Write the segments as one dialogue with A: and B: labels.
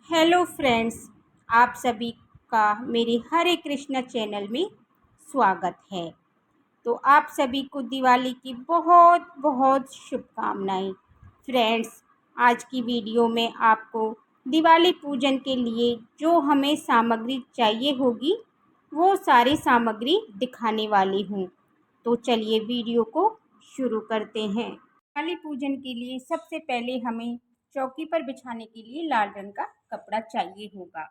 A: Hello friends, आप सभी का मेरे हरे कृष्णा चैनल में स्वागत है। तो आप सभी को दिवाली की बहुत बहुत शुभकामनाएं। फ्रेंड्स, आज की वीडियो में आपको दिवाली पूजन के लिए जो हमें सामग्री चाहिए होगी वो सारी सामग्री दिखाने वाली हूँ। तो चलिए वीडियो को शुरू करते हैं। दिवाली पूजन के लिए सबसे पहले हमें चौकी पर बिछाने के लिए लाल रंग का कपड़ा चाहिए होगा,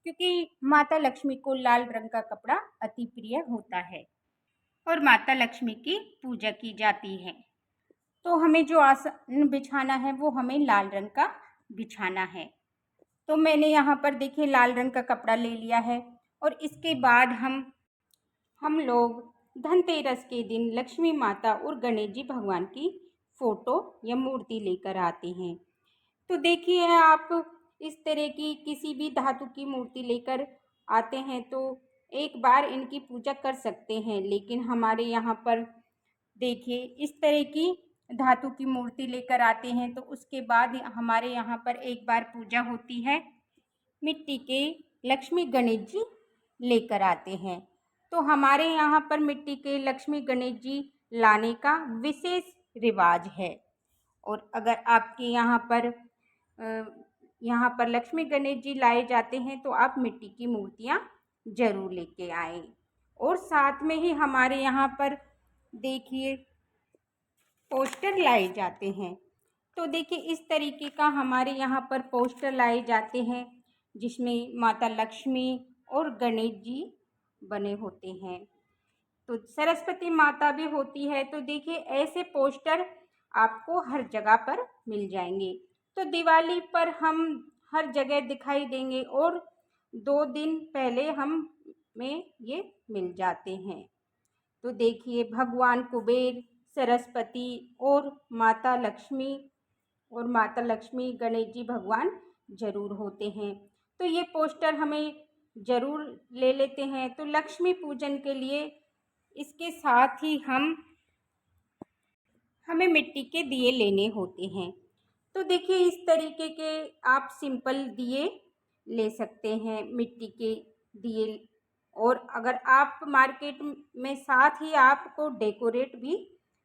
A: क्योंकि माता लक्ष्मी को लाल रंग का कपड़ा अति प्रिय होता है और माता लक्ष्मी की पूजा की जाती है। तो हमें जो आसन बिछाना है वो हमें लाल रंग का बिछाना है। तो मैंने यहाँ पर देखिए लाल रंग का कपड़ा ले लिया है और इसके बाद हम लोग धनतेरस के दिन लक्ष्मी माता और गणेश जी भगवान की फोटो या मूर्ति लेकर आते हैं। तो देखिए, आप इस तरह की किसी भी धातु की मूर्ति लेकर आते हैं तो एक बार इनकी पूजा कर सकते हैं, लेकिन हमारे यहाँ पर देखिए इस तरह की धातु की मूर्ति लेकर आते हैं तो उसके बाद हमारे यहाँ पर एक बार पूजा होती है। मिट्टी के लक्ष्मी गणेश जी लेकर आते हैं। तो हमारे यहाँ पर मिट्टी के लक्ष्मी गणेश जी लाने का विशेष रिवाज है। और अगर आपके यहाँ पर लक्ष्मी गणेश जी लाए जाते हैं तो आप मिट्टी की मूर्तियाँ जरूर लेके आएं। और साथ में ही हमारे यहाँ पर देखिए पोस्टर लाए जाते हैं। तो देखिए इस तरीके का हमारे यहाँ पर पोस्टर लाए जाते हैं जिसमें माता लक्ष्मी और गणेश जी बने होते हैं। तो सरस्वती माता भी होती है। तो देखिए ऐसे पोस्टर आपको हर जगह पर मिल जाएंगे। तो दिवाली पर हम हर जगह दिखाई देंगे और 2 दिन पहले हमें ये मिल जाते हैं। तो देखिए भगवान कुबेर, सरस्वती और माता लक्ष्मी गणेश जी भगवान जरूर होते हैं। तो ये पोस्टर हमें जरूर ले लेते हैं। तो लक्ष्मी पूजन के लिए इसके साथ ही हमें मिट्टी के दिए लेने होते हैं। तो देखिए इस तरीके के आप सिंपल दिए ले सकते हैं, मिट्टी के दिए। और अगर आप मार्केट में साथ ही आपको डेकोरेट भी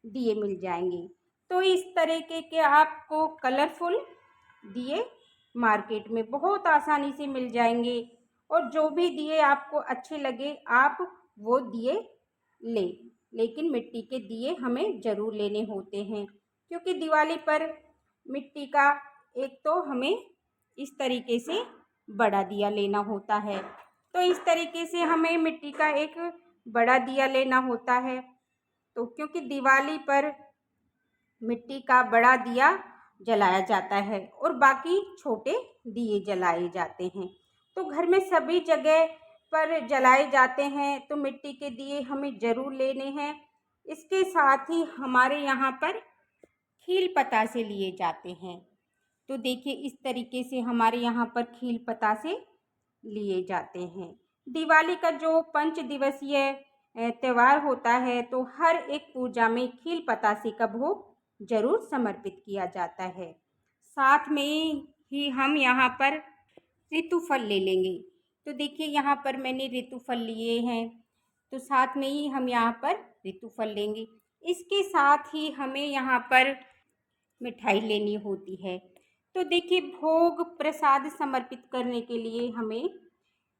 A: दिए मिल जाएंगे। तो इस तरीके के आपको कलरफुल दिए मार्केट में बहुत आसानी से मिल जाएंगे। और जो भी दिए आपको अच्छे लगे आप वो दिए लें, लेकिन मिट्टी के दिए हमें ज़रूर लेने होते हैं, क्योंकि दिवाली पर मिट्टी का एक तो हमें इस तरीके से बड़ा दिया लेना होता है। तो इस तरीके से हमें मिट्टी का एक बड़ा दिया लेना होता है। तो क्योंकि दिवाली पर मिट्टी का बड़ा दिया जलाया जाता है और बाकी छोटे दिए जलाए जाते हैं। तो घर में सभी जगह पर जलाए जाते हैं। तो मिट्टी के दिए हमें ज़रूर लेने हैं। इसके साथ ही हमारे यहाँ पर खील पतासे लिए जाते हैं। तो देखिए इस तरीके से हमारे यहाँ पर खील पतासे लिए जाते हैं। दिवाली का जो 5 दिवसीय त्यौहार होता है तो हर एक पूजा में खील पतासे का भोग जरूर समर्पित किया जाता है। साथ में ही हम यहाँ पर ऋतुफल ले लेंगे। तो देखिए यहाँ पर मैंने ऋतुफल लिए हैं। तो साथ में ही हम यहाँ पर ऋतुफल लेंगे। इसके साथ ही हमें यहाँ पर मिठाई लेनी होती है। तो देखिए भोग प्रसाद समर्पित करने के लिए हमें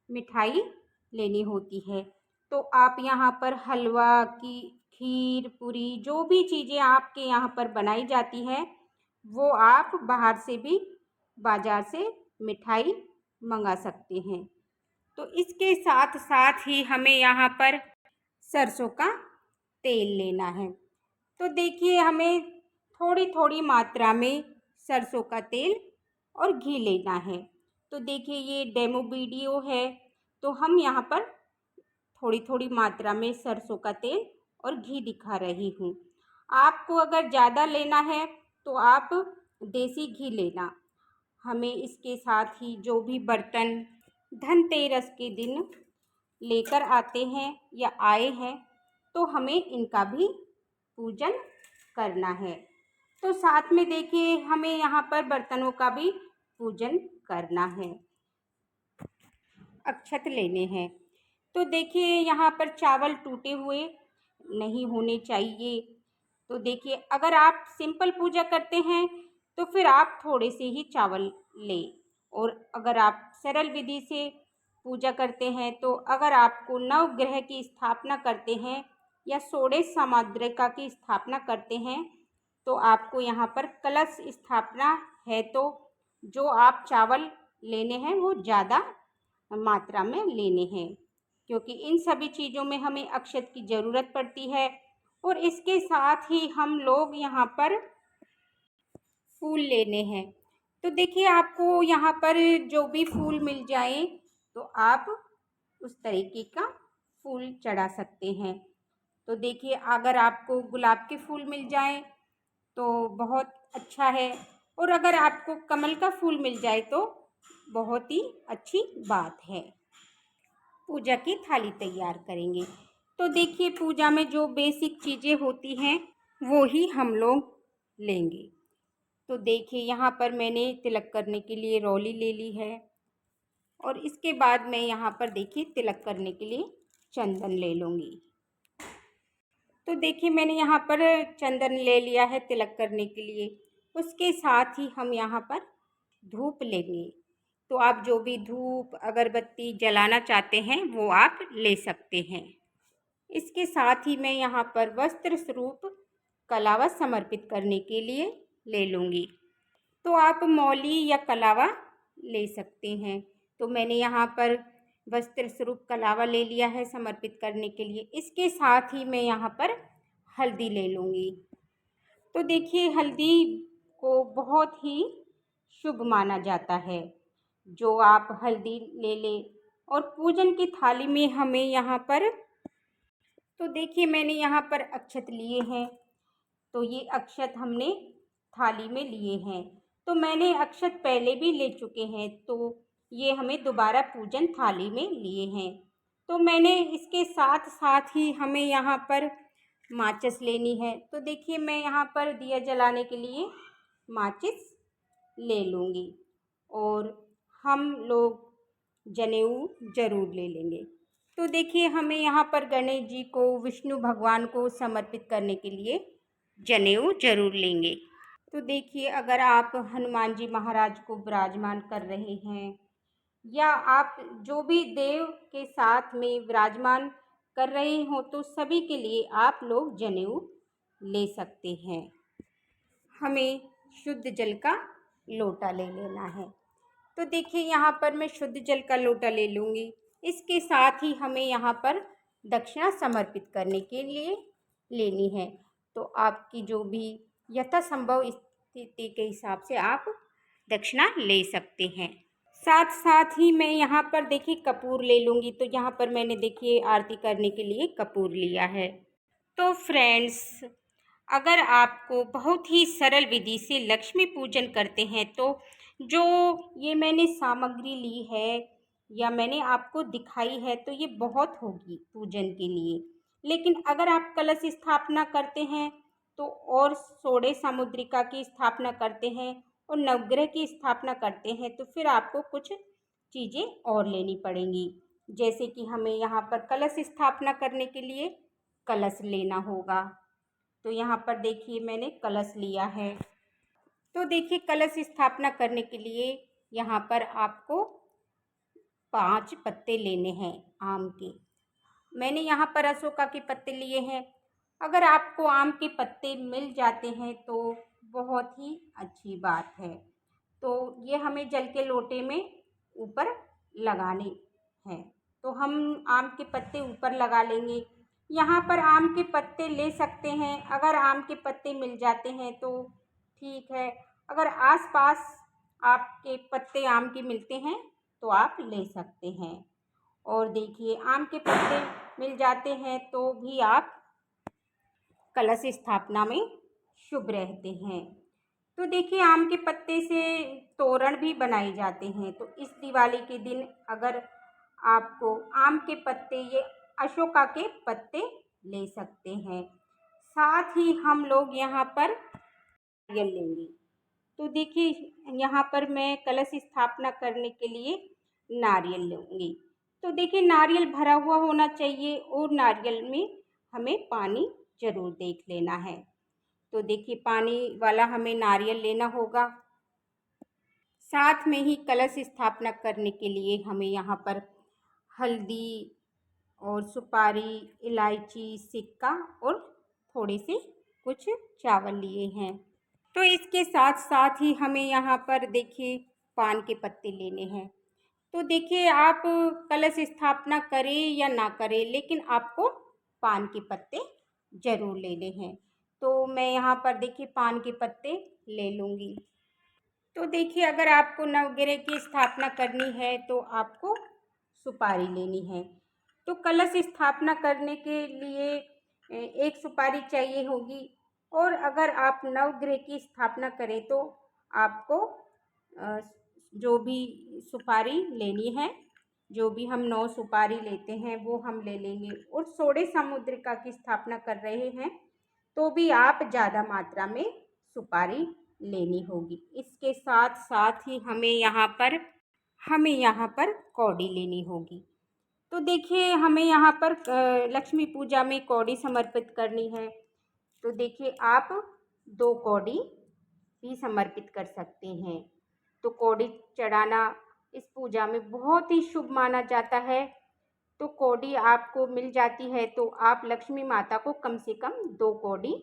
A: मिठाई लेनी होती है। तो आप यहाँ पर हलवा की खीर पूरी जो भी चीज़ें आपके यहाँ पर बनाई जाती है वो आप बाहर से भी बाज़ार से मिठाई मंगा सकते हैं। तो इसके साथ साथ ही हमें यहाँ पर सरसों का तेल लेना है। तो देखिए हमें थोड़ी थोड़ी मात्रा में सरसों का तेल और घी लेना है। तो देखिए ये डेमो वीडियो है, तो हम यहाँ पर थोड़ी थोड़ी मात्रा में सरसों का तेल और घी दिखा रही हूँ। आपको अगर ज़्यादा लेना है तो आप देसी घी लेना। हमें इसके साथ ही जो भी बर्तन धनतेरस के दिन लेकर आते हैं या आए हैं तो हमें इनका भी पूजन करना है। तो साथ में देखिए हमें यहाँ पर बर्तनों का भी पूजन करना है। अक्षत लेने हैं। तो देखिए यहाँ पर चावल टूटे हुए नहीं होने चाहिए। तो देखिए अगर आप सिंपल पूजा करते हैं तो फिर आप थोड़े से ही चावल लें, और अगर आप सरल विधि से पूजा करते हैं तो अगर आपको नवग्रह की स्थापना करते हैं या षोडश सामुद्रिका की स्थापना करते हैं तो आपको यहाँ पर कलश स्थापना है, तो जो आप चावल लेने हैं वो ज़्यादा मात्रा में लेने हैं, क्योंकि इन सभी चीज़ों में हमें अक्षत की ज़रूरत पड़ती है। और इसके साथ ही हम लोग यहाँ पर फूल लेने हैं। तो देखिए आपको यहाँ पर जो भी फूल मिल जाए तो आप उस तरीके का फूल चढ़ा सकते हैं। तो देखिए अगर आपको गुलाब के फूल मिल जाए तो बहुत अच्छा है, और अगर आपको कमल का फूल मिल जाए तो बहुत ही अच्छी बात है। पूजा की थाली तैयार करेंगे। तो देखिए पूजा में जो बेसिक चीज़ें होती हैं वो ही हम लोग लेंगे। तो देखिए यहाँ पर मैंने तिलक करने के लिए रोली ले ली है, और इसके बाद मैं यहाँ पर देखिए तिलक करने के लिए चंदन ले लूँगी। तो देखिए मैंने यहाँ पर चंदन ले लिया है तिलक करने के लिए। उसके साथ ही हम यहाँ पर धूप लेंगे। तो आप जो भी धूप अगरबत्ती जलाना चाहते हैं वो आप ले सकते हैं। इसके साथ ही मैं यहाँ पर वस्त्र स्वरूप कलावा समर्पित करने के लिए ले लूँगी। तो आप मौली या कलावा ले सकते हैं। तो मैंने यहाँ पर वस्त्र स्वरूप कलावा ले लिया है समर्पित करने के लिए। इसके साथ ही मैं यहाँ पर हल्दी ले लूँगी। तो देखिए हल्दी को बहुत ही शुभ माना जाता है। जो आप हल्दी ले लें, और पूजन की थाली में हमें यहाँ पर, तो देखिए मैंने यहाँ पर अक्षत लिए हैं। तो ये अक्षत हमने थाली में लिए हैं। तो मैंने अक्षत पहले भी ले चुके हैं, तो ये हमें दोबारा पूजन थाली में लिए हैं। तो मैंने इसके साथ साथ ही हमें यहाँ पर माचिस लेनी है। तो देखिए मैं यहाँ पर दिया जलाने के लिए माचिस ले लूँगी, और हम लोग जनेऊ ज़रूर ले लेंगे। तो देखिए हमें यहाँ पर गणेश जी को, विष्णु भगवान को समर्पित करने के लिए जनेऊ जरूर लेंगे। तो देखिए अगर आप हनुमान जी महाराज को विराजमान कर रहे हैं, या आप जो भी देव के साथ में विराजमान कर रहे हो, तो सभी के लिए आप लोग जनेऊ ले सकते हैं। हमें शुद्ध जल का लोटा ले लेना है। तो देखिए यहाँ पर मैं शुद्ध जल का लोटा ले लूँगी। इसके साथ ही हमें यहाँ पर दक्षिणा समर्पित करने के लिए लेनी है। तो आपकी जो भी यथासंभव स्थिति के हिसाब से आप दक्षिणा ले सकते हैं। साथ साथ ही मैं यहाँ पर देखिए कपूर ले लूँगी। तो यहाँ पर मैंने देखिए आरती करने के लिए कपूर लिया है। तो फ्रेंड्स, अगर आपको बहुत ही सरल विधि से लक्ष्मी पूजन करते हैं तो जो ये मैंने सामग्री ली है या मैंने आपको दिखाई है तो ये बहुत होगी पूजन के लिए। लेकिन अगर आप कलश स्थापना करते हैं तो, और षोडश सामुद्रिका की स्थापना करते हैं और नवग्रह की स्थापना करते हैं, तो फिर आपको कुछ चीज़ें और लेनी पड़ेंगी। जैसे कि हमें यहाँ पर कलश स्थापना करने के लिए कलश लेना होगा। तो यहाँ पर देखिए मैंने कलश लिया है। तो देखिए कलश स्थापना करने के लिए यहाँ पर आपको 5 पत्ते लेने हैं आम के। मैंने यहाँ पर अशोका के पत्ते लिए हैं। अगर आपको आम के पत्ते मिल जाते हैं तो बहुत ही अच्छी बात है। तो ये हमें जल के लोटे में ऊपर लगाने हैं। तो हम आम के पत्ते ऊपर लगा लेंगे। यहाँ पर आम के पत्ते ले सकते हैं। अगर आम के पत्ते मिल जाते हैं तो ठीक है, अगर आसपास आपके पत्ते आम के मिलते हैं तो आप ले सकते हैं। और देखिए आम के पत्ते मिल जाते हैं तो भी आप कलश स्थापना में शुभ रहते हैं। तो देखिए आम के पत्ते से तोरण भी बनाए जाते हैं। तो इस दिवाली के दिन अगर आपको आम के पत्ते, ये अशोका के पत्ते ले सकते हैं। साथ ही हम लोग यहाँ पर नारियल लेंगे। तो देखिए यहाँ पर मैं कलश स्थापना करने के लिए नारियल लूँगी। तो देखिए नारियल भरा हुआ होना चाहिए और नारियल में हमें पानी ज़रूर देख लेना है। तो देखिए पानी वाला हमें नारियल लेना होगा। साथ में ही कलश स्थापना करने के लिए हमें यहाँ पर हल्दी और सुपारी, इलायची, सिक्का और थोड़े से कुछ चावल लिए हैं। तो इसके साथ साथ ही हमें यहाँ पर देखिए पान के पत्ते लेने हैं। तो देखिए आप कलश स्थापना करें या ना करें, लेकिन आपको पान के पत्ते ज़रूर लेने हैं। तो मैं यहाँ पर देखिए पान के पत्ते ले लूँगी। तो देखिए अगर आपको नवग्रह की स्थापना करनी है तो आपको सुपारी लेनी है। तो कलश स्थापना करने के लिए एक सुपारी चाहिए होगी, और अगर आप नवग्रह की स्थापना करें तो आपको जो भी सुपारी लेनी है, जो भी हम 9 सुपारी लेते हैं वो हम ले लेंगे। और सोडे समुद्रिका की स्थापना कर रहे हैं तो भी आप ज़्यादा मात्रा में सुपारी लेनी होगी। इसके साथ साथ ही हमें यहाँ पर कौड़ी लेनी होगी। तो देखिए हमें यहाँ पर लक्ष्मी पूजा में कौड़ी समर्पित करनी है। तो देखिए आप 2 कौड़ी भी समर्पित कर सकते हैं। तो कौड़ी चढ़ाना इस पूजा में बहुत ही शुभ माना जाता है। तो कौड़ी आपको मिल जाती है तो आप लक्ष्मी माता को कम से कम 2 कौड़ी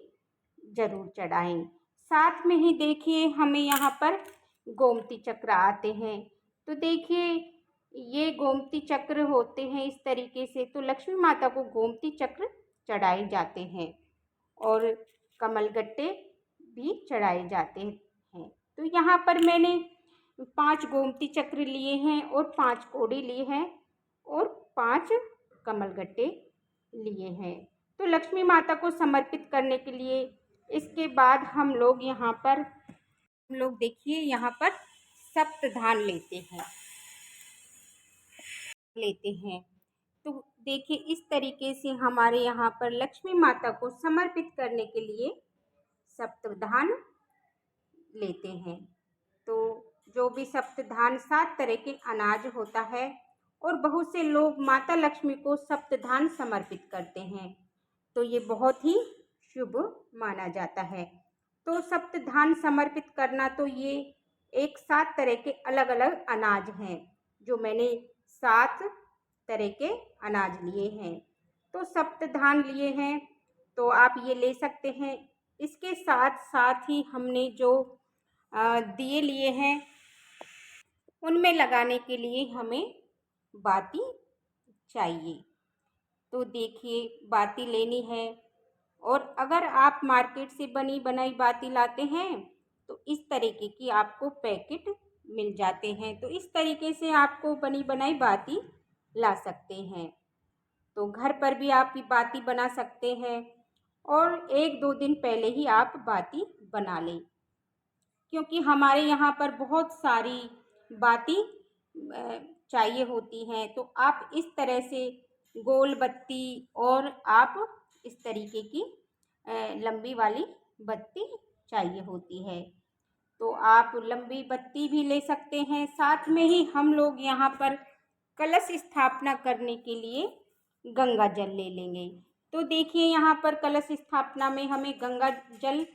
A: ज़रूर चढ़ाएं। साथ में ही देखिए हमें यहाँ पर गोमती चक्र आते हैं। तो देखिए ये गोमती चक्र होते हैं इस तरीके से। तो लक्ष्मी माता को गोमती चक्र चढ़ाए जाते हैं और कमलगट्टे भी चढ़ाए जाते हैं। तो यहाँ पर मैंने 5 गोमती चक्र लिए हैं और 5 कौड़ी लिए हैं और 5 कमलगट्टे लिए हैं। तो लक्ष्मी माता को समर्पित करने के लिए इसके बाद हम लोग देखिए यहाँ पर सप्तधान लेते हैं। तो देखिए इस तरीके से हमारे यहाँ पर लक्ष्मी माता को समर्पित करने के लिए सप्तधान लेते हैं। तो जो भी सप्तधान 7 तरह के अनाज होता है और बहुत से लोग माता लक्ष्मी को सप्तधान समर्पित करते हैं। तो ये बहुत ही शुभ माना जाता है। तो सप्तधान समर्पित करना, तो ये एक 7 तरह के अलग अलग अनाज हैं जो मैंने 7 तरह के अनाज लिए हैं। तो सप्तधान लिए हैं तो आप ये ले सकते हैं। इसके साथ साथ ही हमने जो दिए लिए हैं उनमें लगाने के लिए हमें बाती चाहिए। तो देखिए बाती लेनी है, और अगर आप मार्केट से बनी बनाई बाती लाते हैं तो इस तरीके की आपको पैकेट मिल जाते हैं। तो इस तरीके से आपको बनी बनाई बाती ला सकते हैं। तो घर पर भी आप बाती बना सकते हैं और 1-2 दिन पहले ही आप बाती बना लें, क्योंकि हमारे यहाँ पर बहुत सारी बाती चाहिए होती हैं। तो आप इस तरह से गोल बत्ती, और आप इस तरीके की लंबी वाली बत्ती चाहिए होती है तो आप लंबी बत्ती भी ले सकते हैं। साथ में ही हम लोग यहाँ पर कलश स्थापना करने के लिए गंगा जल ले लेंगे। तो देखिए यहाँ पर कलश स्थापना में हमें गंगा जल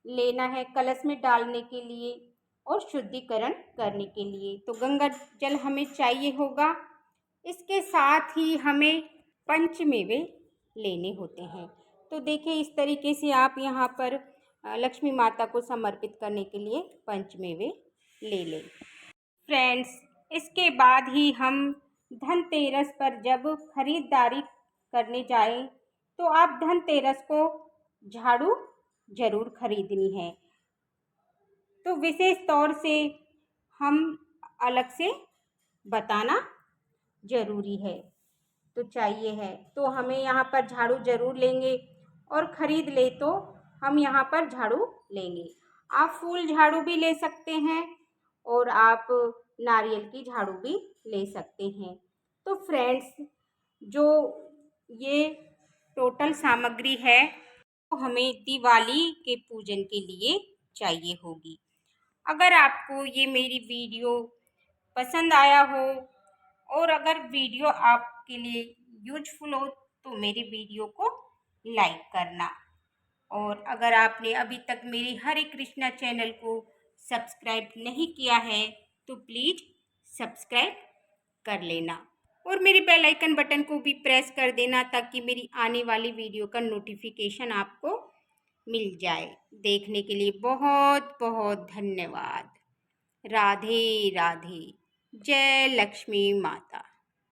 A: लेना है कलश में डालने के लिए और शुद्धिकरण करने के लिए। तो गंगा जल हमें चाहिए होगा। इसके साथ ही हमें पंचमेवे लेने होते हैं। तो देखिए इस तरीके से आप यहाँ पर लक्ष्मी माता को समर्पित करने के लिए पंचमेवे ले लें। फ्रेंड्स, इसके बाद ही हम धनतेरस पर जब खरीदारी करने जाएं तो आप धनतेरस को झाड़ू ज़रूर खरीदनी है। तो विशेष तौर से हम अलग से बताना ज़रूरी है, तो चाहिए है। तो हमें यहाँ पर झाड़ू ज़रूर लेंगे, और ख़रीद ले तो हम यहाँ पर झाड़ू लेंगे। आप फूल झाड़ू भी ले सकते हैं और आप नारियल की झाड़ू भी ले सकते हैं। तो फ्रेंड्स, जो ये टोटल सामग्री है वो हमें दिवाली के पूजन के लिए चाहिए होगी। अगर आपको ये मेरी वीडियो पसंद आया हो और अगर वीडियो आपके लिए यूजफुल हो तो मेरे वीडियो को लाइक करना। और अगर आपने अभी तक मेरे हरे कृष्णा चैनल को सब्सक्राइब नहीं किया है तो प्लीज़ सब्सक्राइब कर लेना और मेरे बेल आइकन बटन को भी प्रेस कर देना ताकि मेरी आने वाली वीडियो का नोटिफिकेशन आपको मिल जाए। देखने के लिए बहुत बहुत धन्यवाद। राधे राधे। जय लक्ष्मी माता।